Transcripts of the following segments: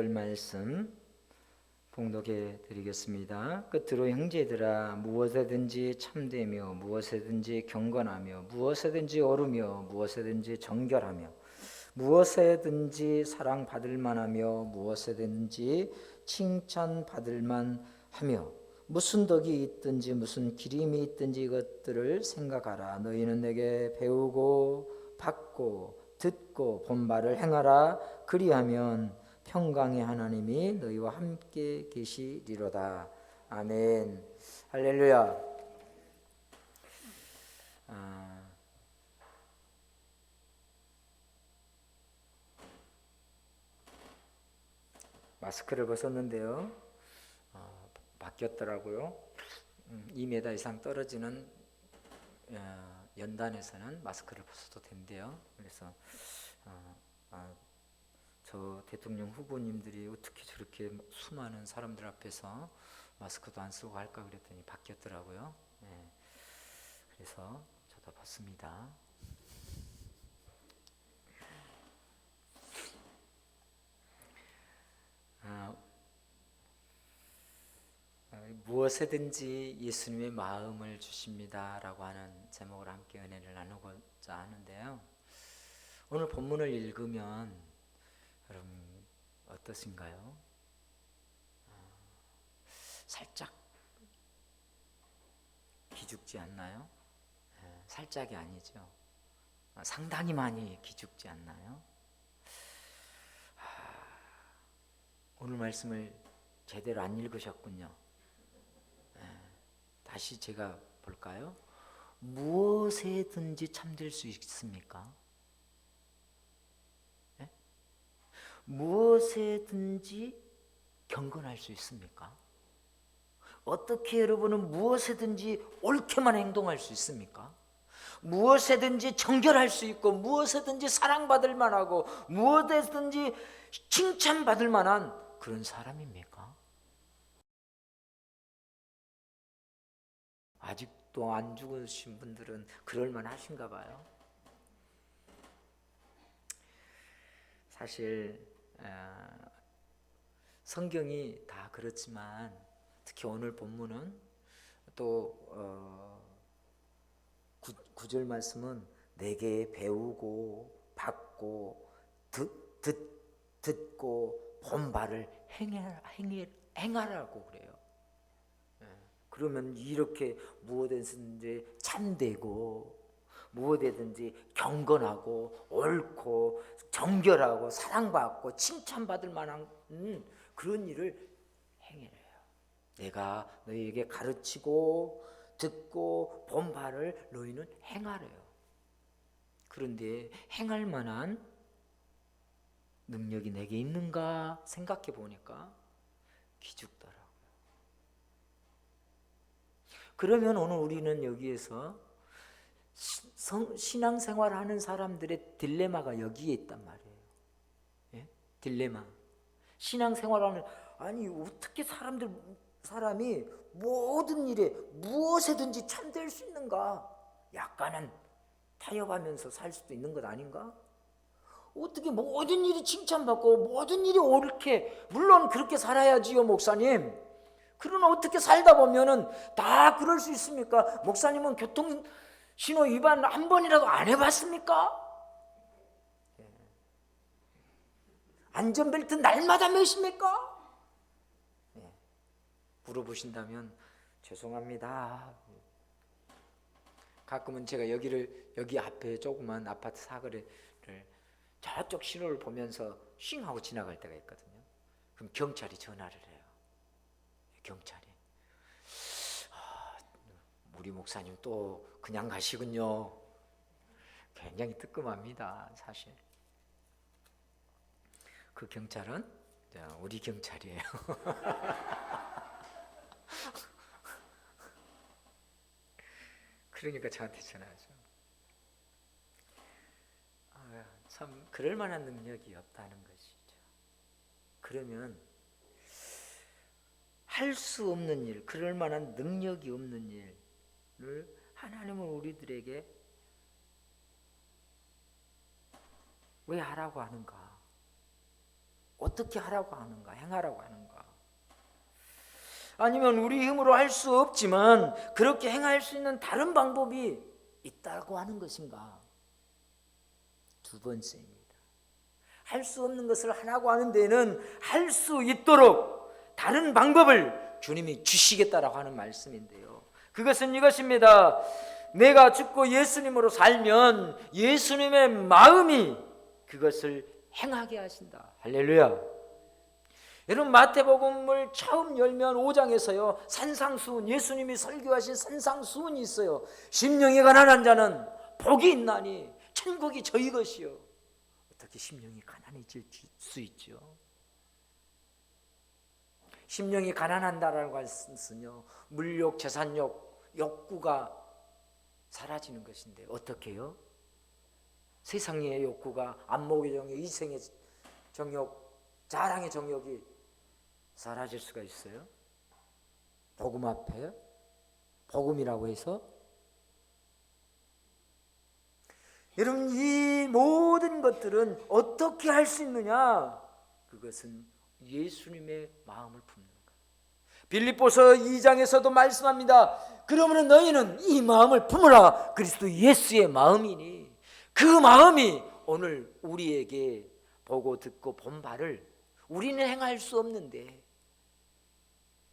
말씀 봉독해 드리겠습니다. 끝으로 형제들아, 무엇에든지 참되며 무엇에든지 경건하며 무엇에든지 옳으며 무엇에든지 정결하며 무엇에든지 사랑받을 만하며 무엇에든지 칭찬받을 만하며 무슨 덕이 있든지 무슨 기림이 있든지 이것들을 생각하라. 너희는 내게 배우고 받고 듣고 본 바를 행하라. 그리하면 평강의 하나님이 너희와 함께 계시리로다. 아멘. 할렐루야. 마스크를 벗었는데요. 바뀌었더라고요. 2m 이상 떨어지는 연단에서는 마스크를 벗어도 된대요. 그래서 저 대통령 후보님들이 어떻게 저렇게 수많은 사람들 앞에서 마스크도 안 쓰고 할까 그랬더니 바뀌었더라고요. 네. 그래서 저도 벗습니다. 무엇에든지 예수님의 마음을 주십니다 라고 하는 제목으로 함께 은혜를 나누고자 하는데요. 오늘 본문을 읽으면 여러분 어떠신가요? 살짝 기죽지 않나요? 살짝이 아니죠. 상당히 많이 기죽지 않나요? 오늘 말씀을 제대로 안 읽으셨군요. 다시 제가 볼까요? 무엇에든지 참될 수 있습니까? 네? 무엇에든지 경건할 수 있습니까? 어떻게 여러분은 무엇에든지 옳게만 행동할 수 있습니까? 무엇에든지 정결할 수 있고 무엇에든지 사랑받을 만하고 무엇에든지 칭찬받을 만한 그런 사람입니까? 아직도 안 죽으신 분들은 그럴 만하신가 봐요. 사실 성경이 다 그렇지만 특히 오늘 본문은 또 9절 말씀은 내게 배우고 받고 듣고 본 바를 행하라고 그래요. 그러면 이렇게 무엇이든지 참되고 무엇이든지 경건하고 옳고 정결하고 사랑받고 칭찬받을 만한 그런 일을 행해요. 내가 너희에게 가르치고 듣고 본 바를 너희는 행하래요. 그런데 행할 만한 능력이 내게 있는가 생각해 보니까 기죽더라고요. 그러면 오늘 우리는 여기에서 신앙생활을 하는 사람들의 딜레마가 여기에 있단 말이에요. 예? 딜레마. 신앙생활하는 아니 어떻게 사람이 모든 일에 무엇에든지 참될 수 있는가? 약간은 타협하면서 살 수도 있는 것 아닌가? 어떻게 모든 일이 칭찬받고 모든 일이 옳게 물론 그렇게 살아야지요, 목사님. 그러나 어떻게 살다 보면은 다 그럴 수 있습니까? 목사님은 교통 신호 위반 한 번이라도 안 해봤습니까? 안전벨트 날마다 매십니까? 물어보신다면 죄송합니다. 가끔은 제가 여기 앞에 조그만 아파트 사거리를 저쪽 신호를 보면서 쉥 하고 지나갈 때가 있거든요. 그럼 경찰이 전화를 해요. 경찰이 우리 목사님 또 그냥 가시군요. 굉장히 뜨끔합니다. 사실 그 경찰은 우리 경찰이에요. 그러니까 저한테 전화하죠. 참 그럴 만한 능력이 없다는 것이죠. 그러면 할 수 없는 일, 그럴 만한 능력이 없는 일을 하나님은 우리들에게 왜 하라고 하는가? 어떻게 하라고 하는가, 행하라고 하는가? 아니면 우리 힘으로 할 수 없지만 그렇게 행할 수 있는 다른 방법이 있다고 하는 것인가? 두 번째입니다. 할 수 없는 것을 하라고 하는 데에는 할 수 있도록 다른 방법을 주님이 주시겠다라고 하는 말씀인데요, 그것은 이것입니다. 내가 죽고 예수님으로 살면 예수님의 마음이 그것을 행하게 하신다. 할렐루야. 여러분, 마태복음을 처음 열면 5장에서요 산상수훈, 예수님이 설교하신 산상수훈이 있어요. 심령이 가난한 자는 복이 있나니 천국이 저희 것이요. 어떻게 심령이 가난해질 수 있죠? 심령이 가난한다라는 것은요, 물욕, 재산욕, 욕구가 사라지는 것인데 어떻게요? 세상의 욕구가, 안목의 정욕, 이생의 정욕, 자랑의 정욕이 사라질 수가 있어요? 복음 앞에, 복음이라고 해서. 여러분, 이 모든 것들은 어떻게 할 수 있느냐? 그것은 예수님의 마음을 품는 것. 빌립보서 2장에서도 말씀합니다. 그러므로 너희는 이 마음을 품으라. 그리스도 예수의 마음이니. 그 마음이 오늘 우리에게 보고 듣고 본 바를 우리는 행할 수 없는데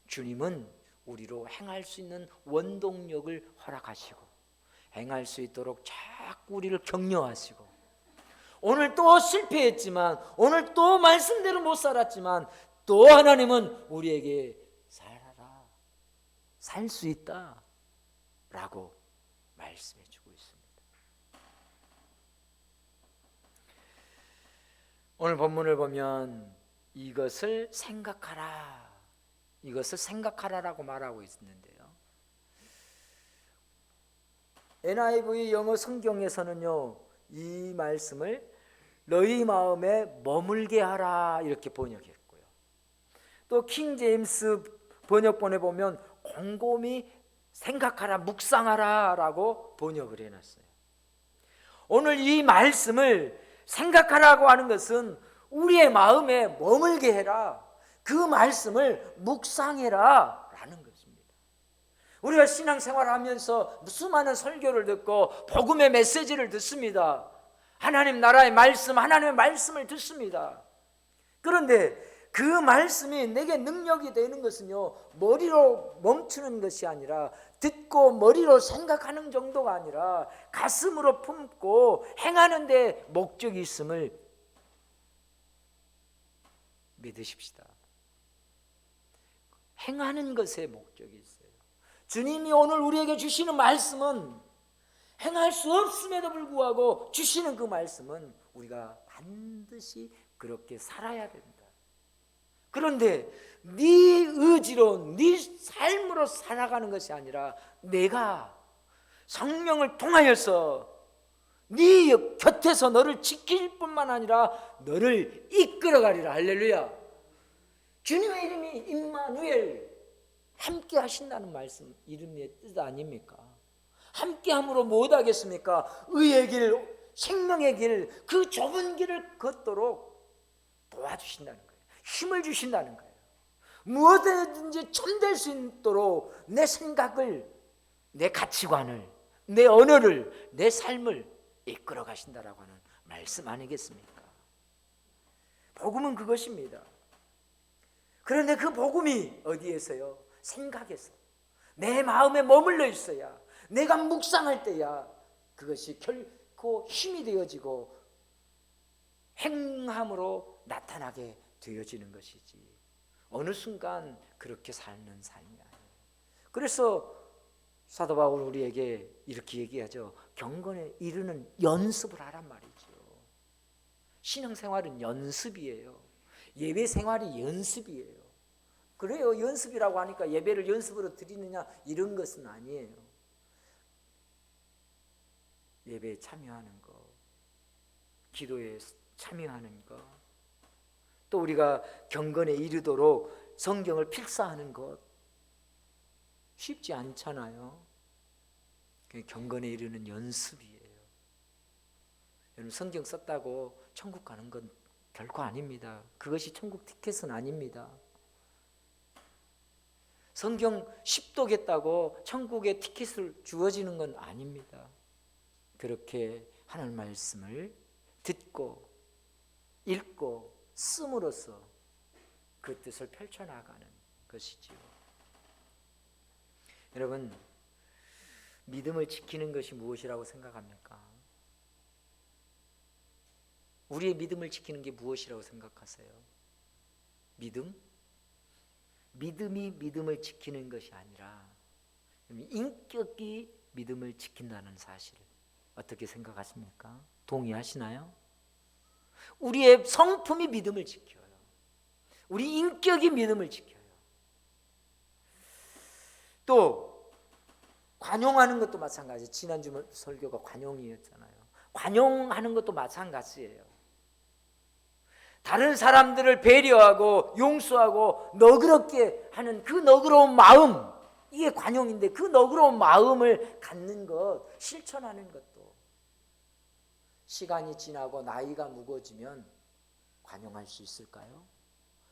주님은 우리로 행할 수 있는 원동력을 허락하시고 행할 수 있도록 자꾸 우리를 격려하시고, 오늘 또 실패했지만, 오늘 또 말씀대로 못 살았지만 또 하나님은 우리에게 살아라, 살 수 있다 라고 말씀해 주고 있습니다. 오늘 본문을 보면 이것을 생각하라, 이것을 생각하라라고 말하고 있는데요, NIV 영어 성경에서는요 이 말씀을 너희 마음에 머물게 하라 이렇게 번역했고요, 또 킹 제임스 번역본에 보면 곰곰이 생각하라, 묵상하라 라고 번역을 해놨어요. 오늘 이 말씀을 생각하라고 하는 것은 우리의 마음에 머물게 해라, 그 말씀을 묵상해라 라는 것입니다. 우리가 신앙생활을 하면서 수많은 설교를 듣고 복음의 메시지를 듣습니다. 하나님 나라의 말씀, 하나님의 말씀을 듣습니다. 그런데 그 말씀이 내게 능력이 되는 것은요 머리로 멈추는 것이 아니라, 듣고 머리로 생각하는 정도가 아니라 가슴으로 품고 행하는 데 목적이 있음을 믿으십시다. 행하는 것에 목적이 있어요. 주님이 오늘 우리에게 주시는 말씀은, 행할 수 없음에도 불구하고 주시는 그 말씀은 우리가 반드시 그렇게 살아야 된다. 그런데 네 의지로, 네 삶으로 살아가는 것이 아니라 내가 성령을 통하여서 네 곁에서 너를 지킬 뿐만 아니라 너를 이끌어가리라. 할렐루야. 주님의 이름이 임마누엘, 함께 하신다는 말씀, 이름의 뜻 아닙니까? 함께함으로 못하겠습니까? 의의 길, 생명의 길, 그 좁은 길을 걷도록 도와주신다는 거예요. 힘을 주신다는 거예요. 무엇이든지 참될 수 있도록 내 생각을, 내 가치관을, 내 언어를, 내 삶을 이끌어 가신다라고 하는 말씀 아니겠습니까? 복음은 그것입니다. 그런데 그 복음이 어디에서요? 생각에서, 내 마음에 머물러 있어야, 내가 묵상할 때야 그것이 결코 힘이 되어지고 행함으로 나타나게 되어지는 것이지, 어느 순간 그렇게 사는 삶이 아니에요. 그래서 사도 바울 우리에게 이렇게 얘기하죠. 경건에 이르는 연습을 하란 말이죠. 신앙생활은 연습이에요. 예배 생활이 연습이에요. 그래요. 연습이라고 하니까 예배를 연습으로 드리느냐 이런 것은 아니에요. 예배에 참여하는 것, 기도에 참여하는 것, 또 우리가 경건에 이르도록 성경을 필사하는 것 쉽지 않잖아요. 경건에 이르는 연습이에요. 여러분, 성경 썼다고 천국 가는 건 결코 아닙니다. 그것이 천국 티켓은 아닙니다. 성경 십독했다고 천국의 티켓을 주어지는 건 아닙니다. 그렇게 하나님 말씀을 듣고 읽고 씀으로써 그 뜻을 펼쳐나가는 것이지요. 여러분, 믿음을 지키는 것이 무엇이라고 생각합니까? 우리의 믿음을 지키는 게 무엇이라고 생각하세요? 믿음? 믿음이 믿음을 지키는 것이 아니라 인격이 믿음을 지킨다는 사실을 어떻게 생각하십니까? 동의하시나요? 우리의 성품이 믿음을 지켜요. 우리 인격이 믿음을 지켜요. 또 관용하는 것도 마찬가지. 지난주 설교가 관용이었잖아요. 관용하는 것도 마찬가지예요. 다른 사람들을 배려하고 용서하고 너그럽게 하는 그 너그러운 마음, 이게 관용인데 그 너그러운 마음을 갖는 것, 실천하는 것도 시간이 지나고 나이가 무거워지면 관용할 수 있을까요?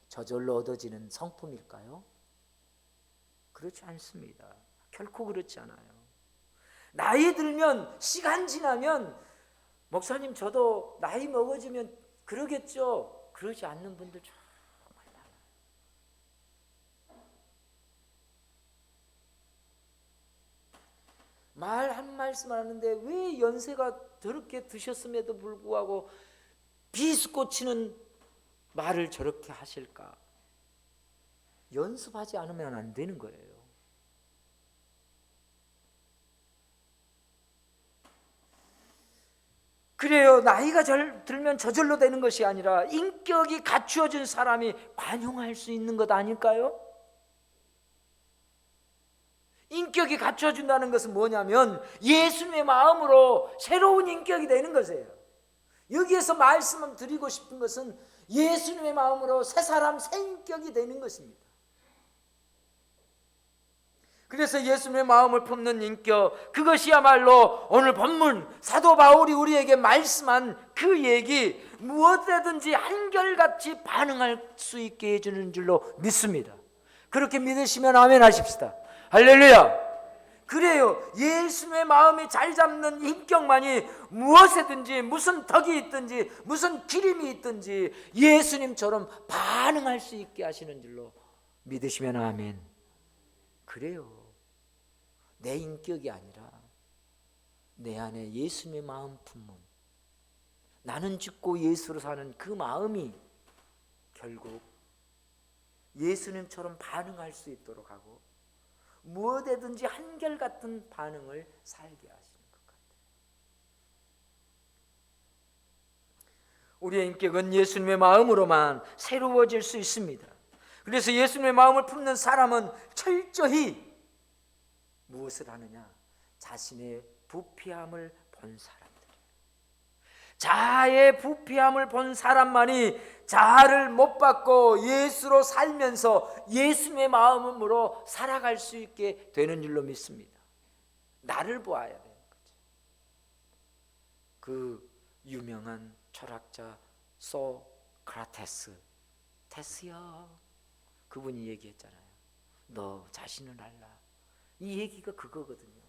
저절로 얻어지는 성품일까요? 그렇지 않습니다. 결코 그렇지 않아요. 나이 들면, 시간 지나면, 목사님 저도 나이 먹어지면 그러겠죠. 그러지 않는 분들 정말 많아요. 말 한 말씀 하는데 왜 연세가 저렇게 드셨음에도 불구하고 비수꽂히는 말을 저렇게 하실까? 연습하지 않으면 안 되는 거예요. 그래요. 나이가 들면 저절로 되는 것이 아니라 인격이 갖추어진 사람이 관용할 수 있는 것 아닐까요? 인격이 갖춰진다는 것은 뭐냐면 예수님의 마음으로 새로운 인격이 되는 것이에요. 여기에서 말씀을 드리고 싶은 것은 예수님의 마음으로 새 사람, 새 인격이 되는 것입니다. 그래서 예수님의 마음을 품는 인격, 그것이야말로 오늘 본문 사도 바울이 우리에게 말씀한 그 얘기, 무엇이든지 한결같이 반응할 수 있게 해주는 줄로 믿습니다. 그렇게 믿으시면 아멘 하십시다. 할렐루야. 그래요. 예수님의 마음이 잘 잡는 인격만이 무엇이든지, 무슨 덕이 있든지, 무슨 기림이 있든지 예수님처럼 반응할 수 있게 하시는 줄로 믿으시면 아멘. 그래요. 내 인격이 아니라 내 안에 예수님의 마음 품문, 나는 죽고 예수로 사는 그 마음이 결국 예수님처럼 반응할 수 있도록 하고 무엇에든지 한결같은 반응을 살게 하시는 것 같아요. 우리의 인격은 예수님의 마음으로만 새로워질 수 있습니다. 그래서 예수님의 마음을 품는 사람은 철저히 무엇을 하느냐? 자신의 부패함을 본 사람들이에요. 자아의 부패함을 본 사람만이 자아를 못 받고 예수로 살면서 예수님의 마음으로 살아갈 수 있게 되는 줄로 믿습니다. 나를 보아야 되는 거죠. 그 유명한 철학자 소크라테스, 테스야, 그분이 얘기했잖아요. 너 자신을 알라. 이 얘기가 그거거든요.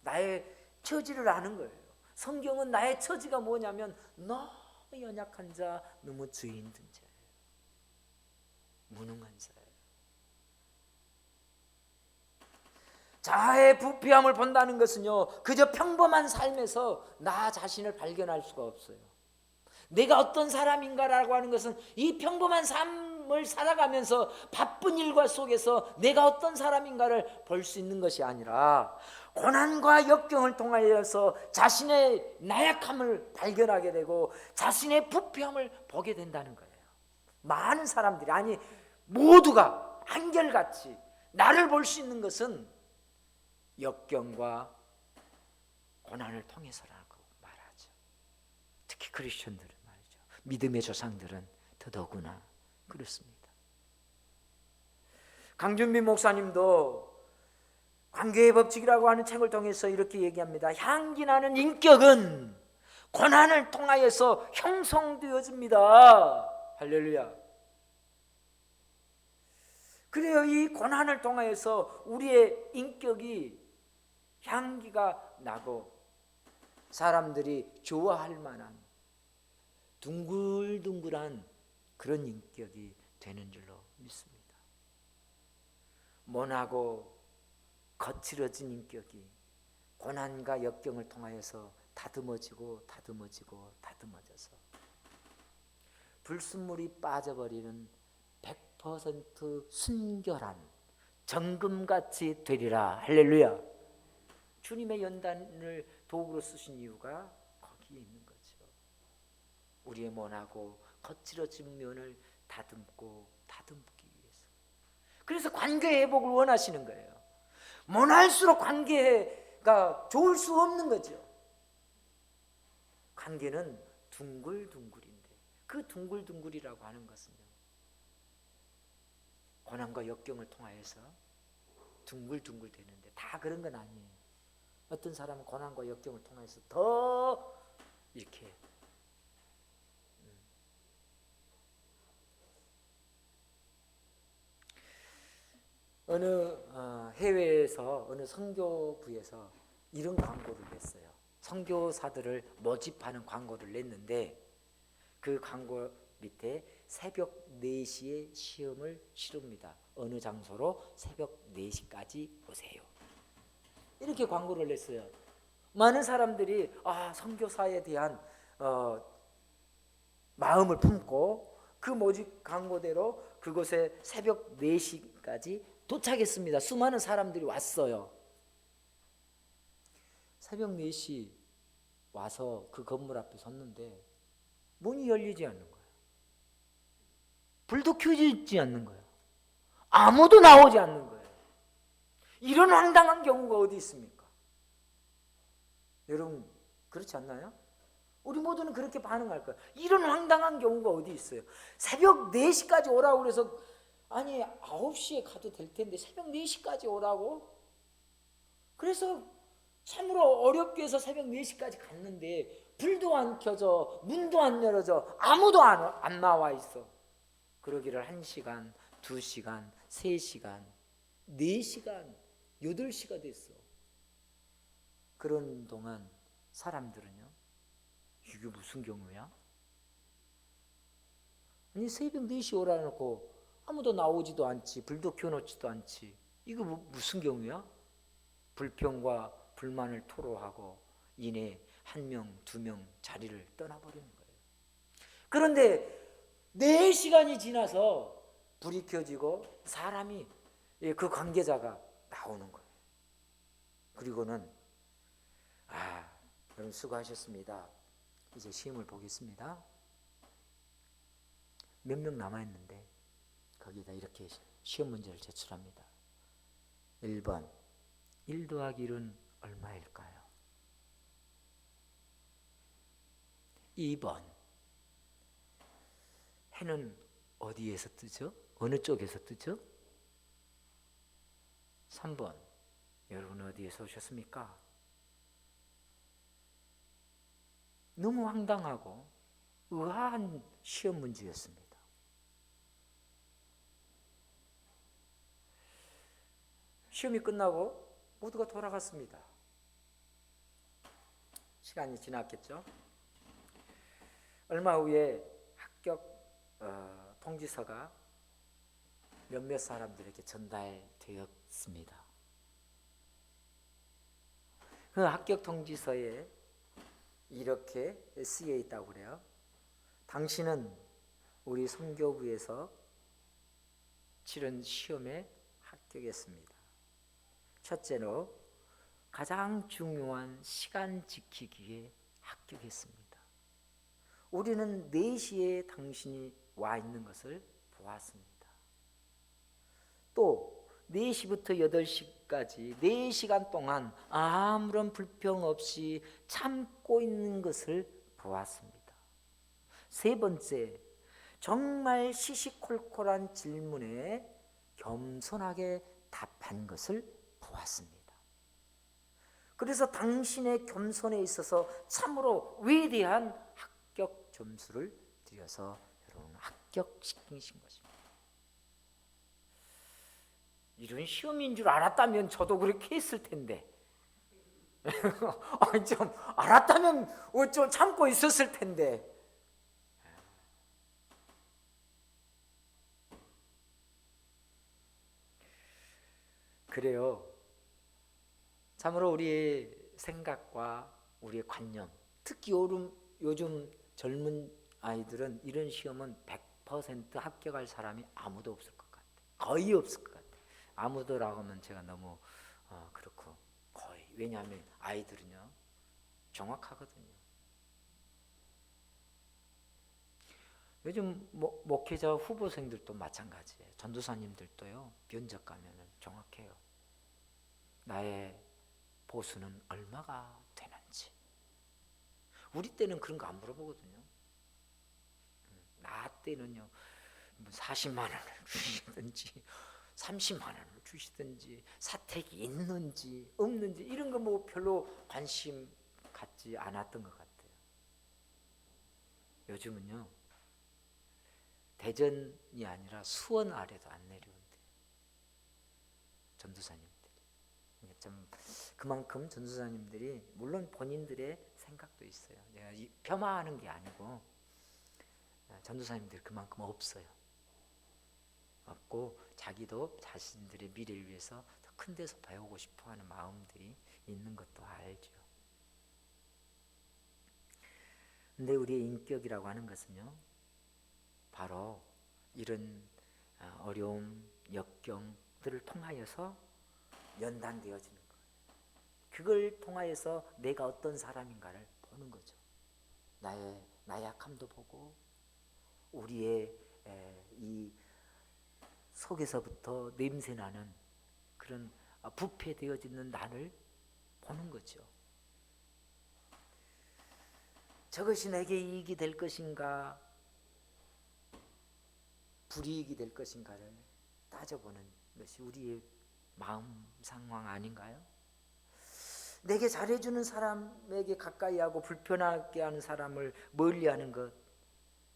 나의 처지를 아는 거예요. 성경은 나의 처지가 뭐냐면 너무 연약한 자, 너무 죄 있는 자예요. 무능한 자예요. 자아의 부패함을 본다는 것은요, 그저 평범한 삶에서 나 자신을 발견할 수가 없어요. 내가 어떤 사람인가라고 하는 것은 이 평범한 삶을 살아가면서 바쁜 일과 속에서 내가 어떤 사람인가를 볼 수 있는 것이 아니라 고난과 역경을 통하여서 자신의 나약함을 발견하게 되고 자신의 부패함을 보게 된다는 거예요. 많은 사람들이, 아니 모두가 한결같이 나를 볼 수 있는 것은 역경과 고난을 통해서라고 말하죠. 특히 크리스천들은 말이죠. 믿음의 조상들은 더더구나 그렇습니다. 강준빈 목사님도 관계의 법칙이라고 하는 책을 통해서 이렇게 얘기합니다. 향기 나는 인격은 고난을 통하여서 형성되어집니다. 할렐루야. 그래요. 이 고난을 통하여서 우리의 인격이 향기가 나고 사람들이 좋아할 만한 둥글둥글한 그런 인격이 되는 줄로 믿습니다. 모나고 거칠어진 인격이 고난과 역경을 통하여서 다듬어져서 불순물이 빠져버리는 100% 순결한 정금같이 되리라. 할렐루야. 주님의 연단을 도구로 쓰신 이유가 거기에 있는 거죠. 우리의 모나고 거칠어진 면을 다듬기 위해서. 그래서 관계 회복을 원하시는 거예요. 모날수록 관계가 좋을 수 없는 거죠. 관계는 둥글둥글인데 그 둥글둥글이라고 하는 것은요, 고난과 역경을 통하여서 둥글둥글 되는데 다 그런 건 아니에요. 어떤 사람은 고난과 역경을 통해서 더 이렇게 어느 해외에서 어느 선교부에서 이런 광고를 냈어요. 선교사들을 모집하는 광고를 냈는데 그 광고 밑에 새벽 4시에 시험을 치릅니다. 어느 장소로 새벽 4시까지 오세요. 이렇게 광고를 냈어요. 많은 사람들이 선교사에 대한 마음을 품고 그 모집 광고대로 그곳에 새벽 4시까지 도착했습니다. 수많은 사람들이 왔어요. 새벽 4시 와서 그 건물 앞에 섰는데 문이 열리지 않는 거예요. 불도 켜지지 않는 거예요. 아무도 나오지 않는 거예요. 이런 황당한 경우가 어디 있습니까? 여러분 그렇지 않나요? 우리 모두는 그렇게 반응할 거예요. 이런 황당한 경우가 어디 있어요? 새벽 4시까지 오라고 그래서 아니 9시에 가도 될 텐데 새벽 4시까지 오라고? 그래서 참으로 어렵게 해서 새벽 4시까지 갔는데 불도 안 켜져, 문도 안 열어져, 아무도 안 나와 있어. 그러기를 1시간, 2시간, 3시간, 4시간, 8시가 됐어. 그런 동안 사람들은요, 이게 무슨 경우야? 아니 새벽 4시 오라 놓고 아무도 나오지도 않지, 불도 켜놓지도 않지. 이거 무슨 경우야? 불평과 불만을 토로하고 이내 1명, 2명 자리를 떠나버리는 거예요. 그런데 4시간이 지나서 불이 켜지고 사람이 그 관계자가 나오는 거예요. 그리고는 여러분 수고하셨습니다. 이제 시험을 보겠습니다. 몇 명 남아있는데 거기다 이렇게 시험 문제를 제출합니다. 1번 1 더하기 1은 얼마일까요? 2번 해는 어디에서 뜨죠? 어느 쪽에서 뜨죠? 3번 여러분 어디에서 오셨습니까? 너무 황당하고 의아한 시험 문제였습니다. 시험이 끝나고 모두가 돌아갔습니다. 시간이 지났겠죠? 얼마 후에 합격 통지서가 몇몇 사람들에게 전달되었습니다. 그 합격 통지서에 이렇게 쓰여 있다고 그래요. 당신은 우리 선교부에서 치른 시험에 합격했습니다. 첫째로 가장 중요한 시간 지키기에 합격했습니다. 우리는 4시에 당신이 와 있는 것을 보았습니다. 또 4시부터 8시까지 4시간 동안 아무런 불평 없이 참고 있는 것을 보았습니다. 세 번째, 정말 시시콜콜한 질문에 겸손하게 답한 것을 보았습니다. 그래서 당신의 겸손에 있어서 참으로 위대한 합격 점수를 드려서 여러분 합격시키신 것입니다. 이런 시험인 줄 알았다면 저도 그렇게 했을 텐데 좀 알았다면 좀 참고 있었을 텐데. 그래요. 참으로 우리의 생각과 우리의 관념, 특히 요즘 젊은 아이들은 이런 시험은 100% 합격할 사람이 아무도 없을 것 같아요. 거의 없을 것 같아요. 아무도라고 하면 제가 너무 그렇고 거의. 왜냐하면 아이들은요 정확하거든요. 요즘 목회자 후보생들도 마찬가지예요. 전도사님들도요 면접 가면은 정확해요. 나의 보수는 얼마가 되는지. 우리 때는 그런 거 안 물어보거든요. 나 때는요 40만 원을 주시든지 30만 원을 주시든지 사택이 있는지 없는지 이런 거 뭐 별로 관심 갖지 않았던 것 같아요. 요즘은요 대전이 아니라 수원 아래도 안 내려온대요. 전도사님들이. 좀 그만큼 전도사님들이 물론 본인들의 생각도 있어요. 내가 폄하하는 게 아니고 전도사님들 그만큼 없어요. 없고 자기도 자신들의 미래를 위해서 더 큰 데서 배우고 싶어하는 마음들이 있는 것도 알죠. 근데 우리의 인격이라고 하는 것은요 바로 이런 어려움, 역경들을 통하여서 연단되어지는 거예요. 그걸 통하여서 내가 어떤 사람인가를 보는 거죠. 나의 나약함도 보고 우리의 이 속에서부터 냄새나는 그런 부패되어지는 나를 보는 거죠. 저것이 내게 이익이 될 것인가 불이익이 될 것인가를 따져보는 것이 우리의 마음 상황 아닌가요? 내게 잘해주는 사람에게 가까이 하고 불편하게 하는 사람을 멀리하는 것,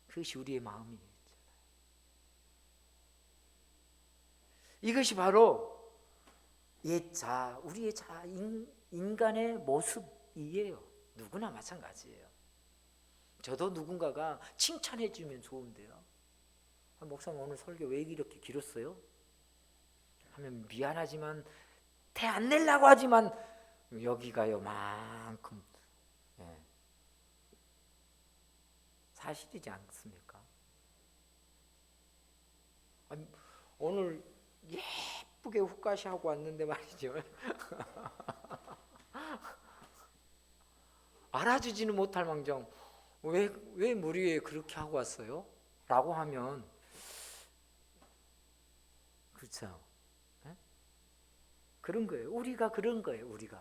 그것이 우리의 마음이잖아요. 이것이 바로 옛자, 우리의 인간의 모습이에요. 누구나 마찬가지예요. 저도 누군가가 칭찬해 주면 좋은데요. 목사님 오늘 설교 왜 이렇게 길었어요? 하면 미안하지만 태 안 내려고 하지만 여기가 요만큼 사실이지 않습니까? 아니, 오늘 예쁘게 훅가시 하고 왔는데 말이죠. 알아주지는 못할 망정 왜 머리 위에 그렇게 하고 왔어요? 라고 하면 그렇죠. 네? 그런 거예요. 우리가 그런 거예요. 우리가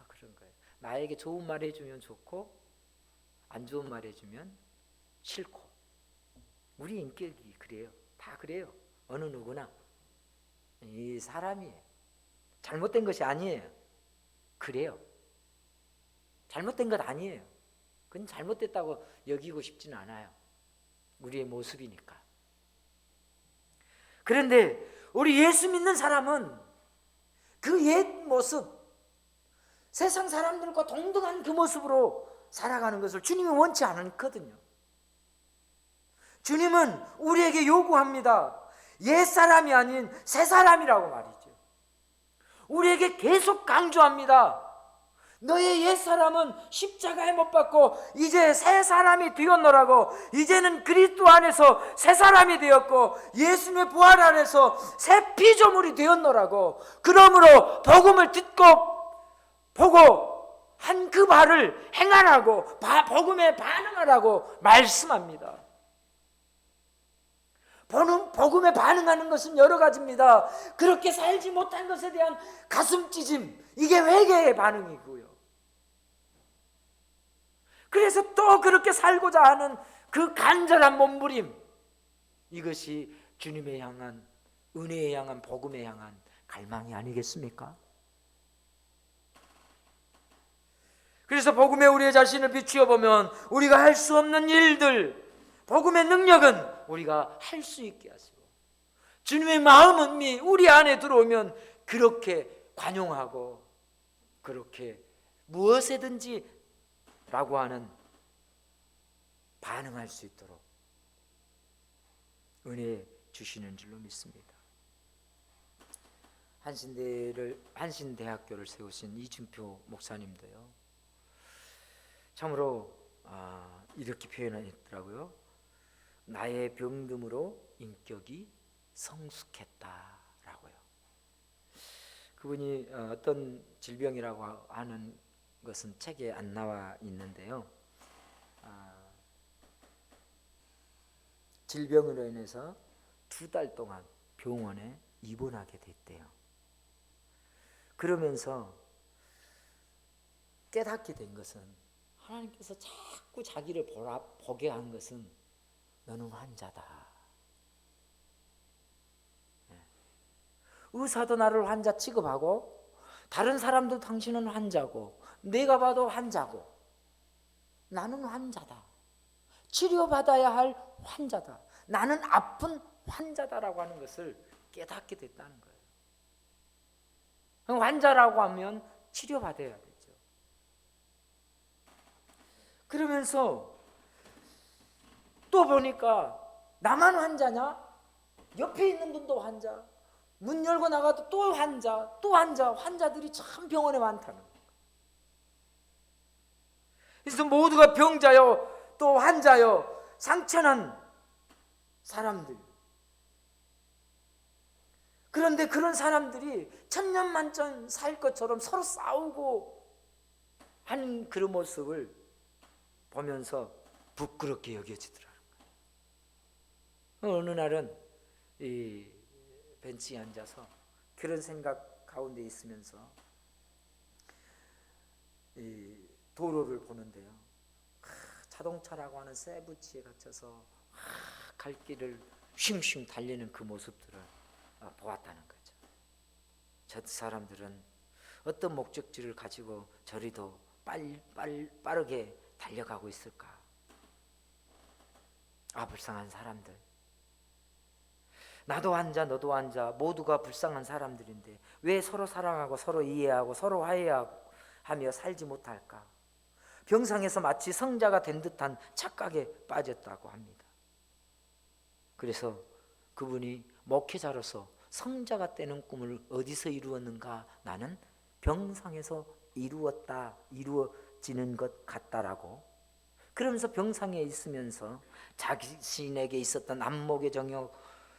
그런 거예요. 나에게 좋은 말 해주면 좋고 안 좋은 말 해주면 싫고. 우리 인격이 그래요. 다 그래요. 어느 누구나 이 사람이에요. 잘못된 것이 아니에요. 그래요. 잘못된 것 아니에요. 그건 잘못됐다고 여기고 싶지는 않아요. 우리의 모습이니까. 그런데 우리 예수 믿는 사람은 그 옛 모습, 세상 사람들과 동등한 그 모습으로 살아가는 것을 주님이 원치 않거든요. 주님은 우리에게 요구합니다. 옛 사람이 아닌 새 사람이라고 말이죠. 우리에게 계속 강조합니다. 너의 옛 사람은 십자가에 못 박고 이제 새 사람이 되었노라고. 이제는 그리스도 안에서 새 사람이 되었고 예수님의 부활 안에서 새 피조물이 되었노라고. 그러므로 복음을 듣고 보고 한 그 말을 행하라고, 복음에 반응하라고 말씀합니다. 복음에 반응하는 것은 여러 가지입니다. 그렇게 살지 못한 것에 대한 가슴 찢음, 이게 회개의 반응이고요. 그래서 또 그렇게 살고자 하는 그 간절한 몸부림, 이것이 주님에 향한, 은혜에 향한, 복음에 향한 갈망이 아니겠습니까? 그래서 복음에 우리의 자신을 비추어 보면 우리가 할 수 없는 일들, 복음의 능력은 우리가 할 수 있게 하시고, 주님의 마음이 우리 안에 들어오면 그렇게 관용하고 그렇게 무엇이든지 라고 하는 반응할 수 있도록 은혜 주시는 줄로 믿습니다. 한신대학교를 세우신 이준표 목사님도요, 참으로 이렇게 표현했더라고요. 나의 병듦으로 인격이 성숙했다라고요. 그분이 어떤 질병이라고 하는 것은 책에 안 나와 있는데요, 질병으로 인해서 2달 동안 병원에 입원하게 됐대요. 그러면서 깨닫게 된 것은, 하나님께서 자꾸 자기를 보게 한 것은 너는 환자다. 의사도 나를 환자 취급하고, 다른 사람도 당신은 환자고, 내가 봐도 환자고, 나는 환자다. 치료받아야 할 환자다. 나는 아픈 환자다라고 하는 것을 깨닫게 됐다는 거예요. 환자라고 하면 치료받아야 되죠. 그러면서 또 보니까 나만 환자냐? 옆에 있는 분도 환자, 문 열고 나가도 또 환자, 또 환자, 환자들이 참 병원에 많다는 거예요. 그래서 모두가 병자요, 또 환자요, 상처난 사람들. 그런데 그런 사람들이 천년만년 살 것처럼 서로 싸우고 하는 그런 모습을 보면서 부끄럽게 여겨지더라는 거예요. 어느 날은 이 벤치에 앉아서 그런 생각 가운데 있으면서 이 도로를 보는데요, 자동차라고 하는 쇠붙이에 갇혀서 갈 길을 슝슝 달리는 그 모습들을 보았다는 거죠. 저 사람들은 어떤 목적지를 가지고 저리 더 빠르게 달려가고 있을까? 불쌍한 사람들. 나도 환자, 너도 환자, 모두가 불쌍한 사람들인데 왜 서로 사랑하고 서로 이해하고 서로 화해하며 살지 못할까? 병상에서 마치 성자가 된 듯한 착각에 빠졌다고 합니다. 그래서 그분이 목회자로서 성자가 되는 꿈을 어디서 이루었는가? 나는 병상에서 이루어지는 것 같다라고. 그러면서 병상에 있으면서 자신에게 있었던 안목의 정욕,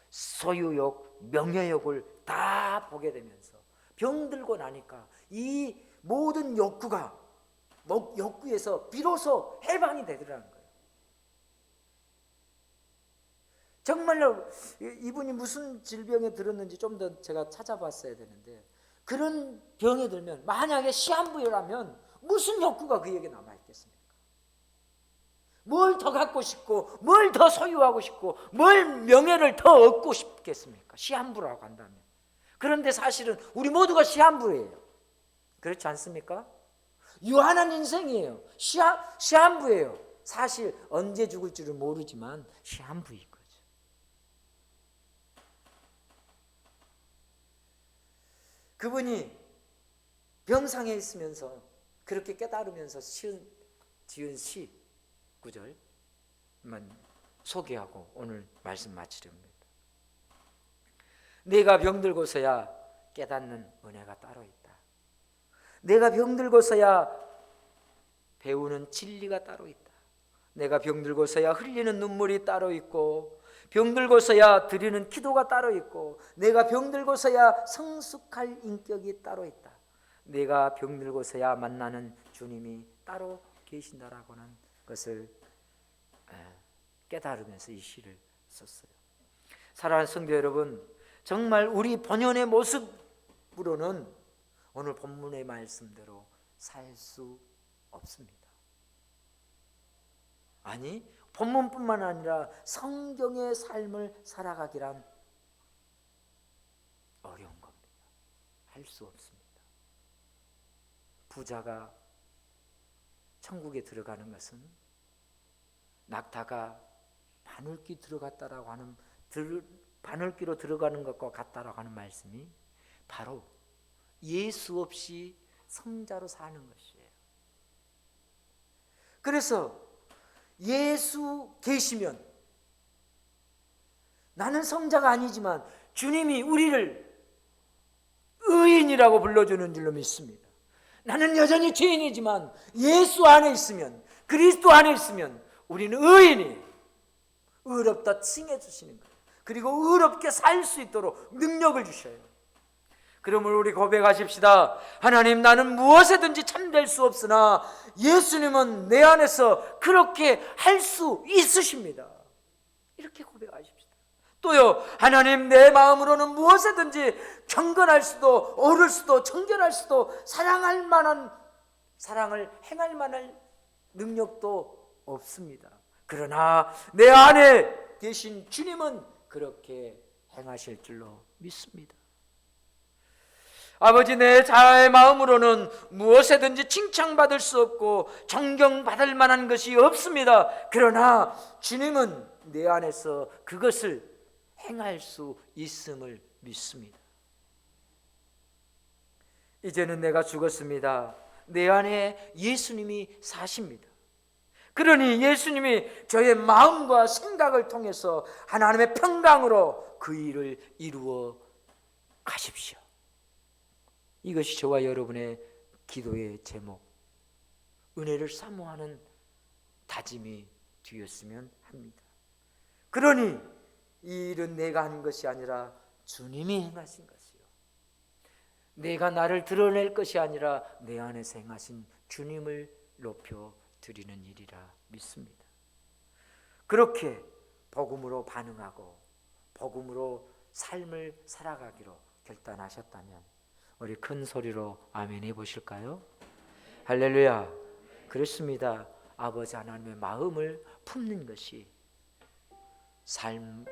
소유욕, 명예욕을 다 보게 되면서 병들고 나니까 이 모든 욕구에서 비로소 해방이 되더라는 거예요. 정말로 이분이 무슨 질병에 들었는지 좀 더 제가 찾아봤어야 되는데, 그런 병에 들면 만약에 시한부여라면 무슨 욕구가 그에게 남아있겠습니까? 뭘 더 갖고 싶고, 뭘 더 소유하고 싶고, 뭘 명예를 더 얻고 싶겠습니까? 시한부라고 한다면. 그런데 사실은 우리 모두가 시한부예요. 그렇지 않습니까? 유한한 인생이에요. 시한부예요. 사실 언제 죽을 줄은 모르지만 시한부인 거죠. 그분이 병상에 있으면서 그렇게 깨달으면서 지은 시 구절만 소개하고 오늘 말씀 마치렵니다. 내가 병들고서야 깨닫는 은혜가 따로 있다. 내가 병들고서야 배우는 진리가 따로 있다. 내가 병들고서야 흘리는 눈물이 따로 있고, 병들고서야 드리는 기도가 따로 있고, 내가 병들고서야 성숙할 인격이 따로 있다. 내가 병들고서야 만나는 주님이 따로 계신다라고는 것을 깨달으면서 이 시를 썼어요. 사랑하는 성도 여러분, 정말 우리 본연의 모습으로는 오늘 본문의 말씀대로 살 수 없습니다. 아니, 본문뿐만 아니라 성경의 삶을 살아가기란 어려운 겁니다. 할 수 없습니다. 부자가 천국에 들어가는 것은 낙타가 바늘귀 들어갔다라고 하는 바늘귀로 들어가는 것과 같다라고 하는 말씀이 바로 예수 없이 성자로 사는 것이에요. 그래서 예수 계시면 나는 성자가 아니지만 주님이 우리를 의인이라고 불러주는 줄로 믿습니다. 나는 여전히 죄인이지만 예수 안에 있으면, 그리스도 안에 있으면 우리는 의인이, 의롭다 칭해 주시는 거예요. 그리고 의롭게 살 수 있도록 능력을 주셔요. 그러면 우리 고백하십시다. 하나님, 나는 무엇에든지 참될 수 없으나 예수님은 내 안에서 그렇게 할 수 있으십니다. 이렇게 고백하십시다. 또요, 하나님, 내 마음으로는 무엇에든지 경건할 수도 옳을 수도 정결할 수도 사랑할 만한, 사랑을 행할 만한 능력도 없습니다. 그러나 내 안에 계신 주님은 그렇게 행하실 줄로 믿습니다. 아버지, 내 자아의 마음으로는 무엇에든지 칭찬받을 수 없고 존경받을 만한 것이 없습니다. 그러나 주님은 내 안에서 그것을 행할 수 있음을 믿습니다. 이제는 내가 죽었습니다. 내 안에 예수님이 사십니다. 그러니 예수님이 저의 마음과 생각을 통해서 하나님의 평강으로 그 일을 이루어 가십시오. 이것이 저와 여러분의 기도의 제목, 은혜를 사모하는 다짐이 되었으면 합니다. 그러니 이 일은 내가 하는 것이 아니라 주님이 행하신 것이요, 내가 나를 드러낼 것이 아니라 내 안에서 행하신 주님을 높여 드리는 일이라 믿습니다. 그렇게 복음으로 반응하고 복음으로 삶을 살아가기로 결단하셨다면 우리 큰 소리로 아멘 해보실까요? 할렐루야. 그렇습니다. 아버지 하나님의 마음을 품는 것이 삶,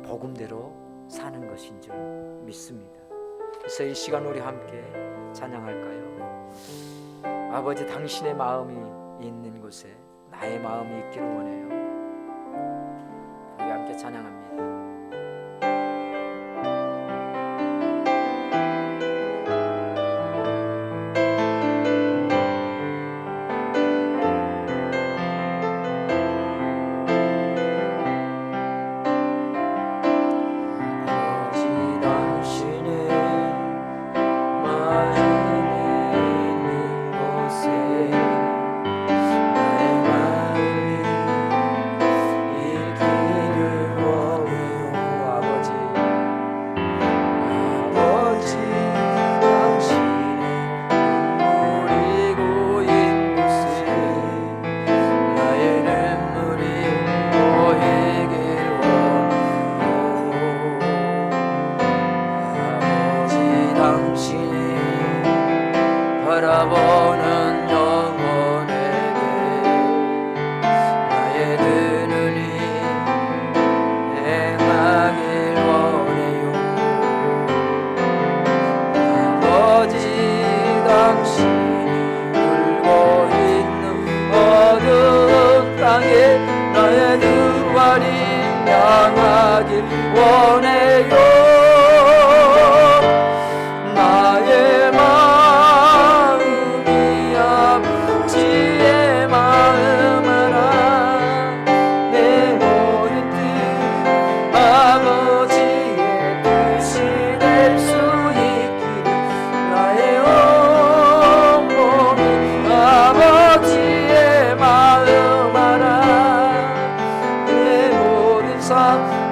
복음대로 사는 것인 줄 믿습니다. 그래서 이 시간 우리 함께 찬양할까요? 아버지, 당신의 마음이 있는 곳에 나의 마음이 있기를 원해요. 우리 함께 찬양합니다. 바라보는 영혼에게 나의 두 눈이 행하길 원해요. 아버지, 당신이 울고 있는 어두운 땅에 나의 두 발이 향하길 원해요.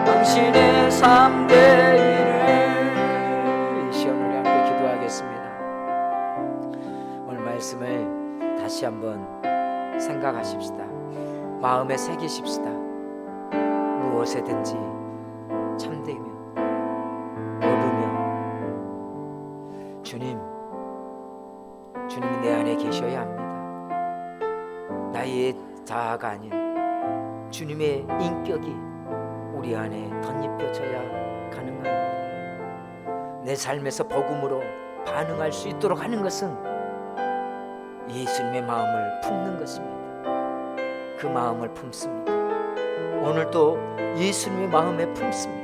당신의 3대 1을 이 시간 우리 함께 기도하겠습니다. 오늘 말씀을 다시 한번 생각하십시다. 마음에 새기십시다. 무엇에든지 참되며 옳으며 주님이 내 안에 계셔야 합니다. 나의 자아가 아닌 주님의 인격이 우리 안에 덧입혀져야 가능합니다. 내 삶에서 복음으로 반응할 수 있도록 하는 것은 예수님의 마음을 품는 것입니다. 그 마음을 품습니다. 오늘도 예수님의 마음에 품습니다.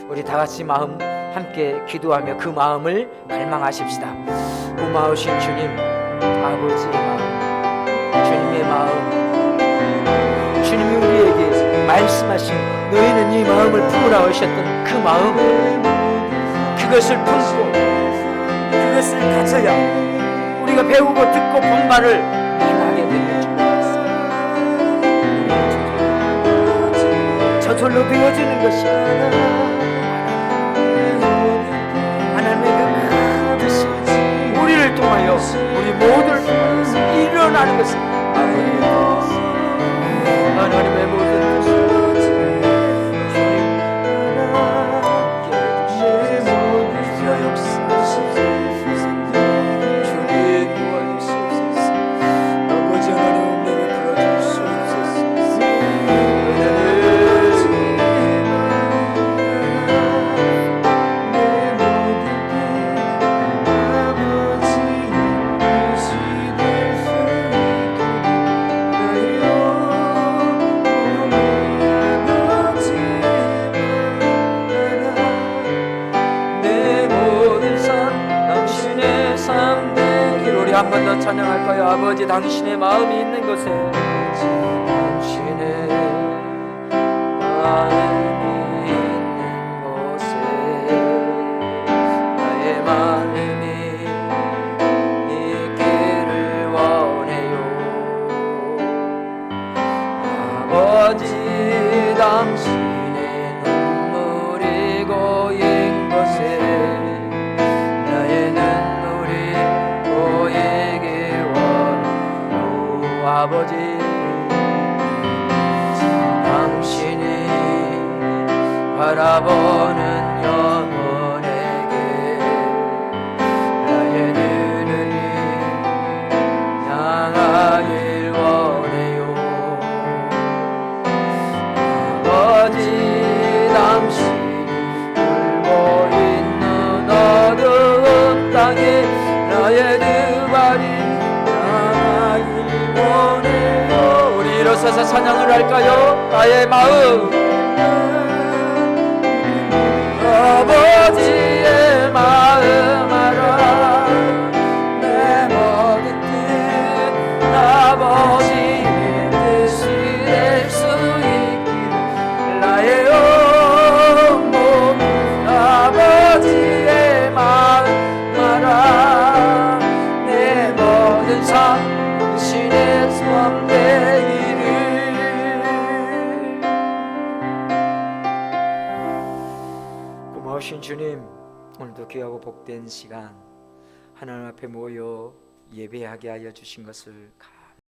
우리 다 같이 마음 함께 기도하며 그 마음을 갈망하십시다. 고마우신 주님, 아버지의 마음, 주님의 마음, 주님이 우리에게 말씀하신 너희는 이 마음을 품으라 하셨던 그 마음, 그것을 품고 그것을 가져야 우리가 배우고 듣고 본 바를 행하게 되는 줄 믿습니다. 저절로 되어지는 것이 하나님의 그 큰 뜻이 우리를 통하여 우리 모두를 통하여서 일어나는 것입니다. 하나님의 모든 뜻이 한 번 더 찬양할까요? 아버지, 당신의 마음이 있는 곳에, 당신의 마음이 있는 곳에 나의 마음이 있기를 원해요. 아버지, 당신의 눈물이 고인 곳에 나의 눈물이 고이기 원해요. 아버지, 당신이 바라보는 영혼에게 나의 눈을 향하길 원해요. 아버지, 당신이 울고 있는 어두운 땅에 나의 두 발이 향하길 원해요. 우리 일어서서 찬양을 할까요? 나의 마음, 아버지의 마음 알아. 내 모든 뜻 아버지의 뜻이 될 수 있기를 나의 온몸 아버지의 마음 알아. 내 모든 삶 당신의 소원 되기를. 고마우신 주님, 오늘도 귀하고 복된 시간 하나님 앞에 모여 예배하게 하여 주신 것을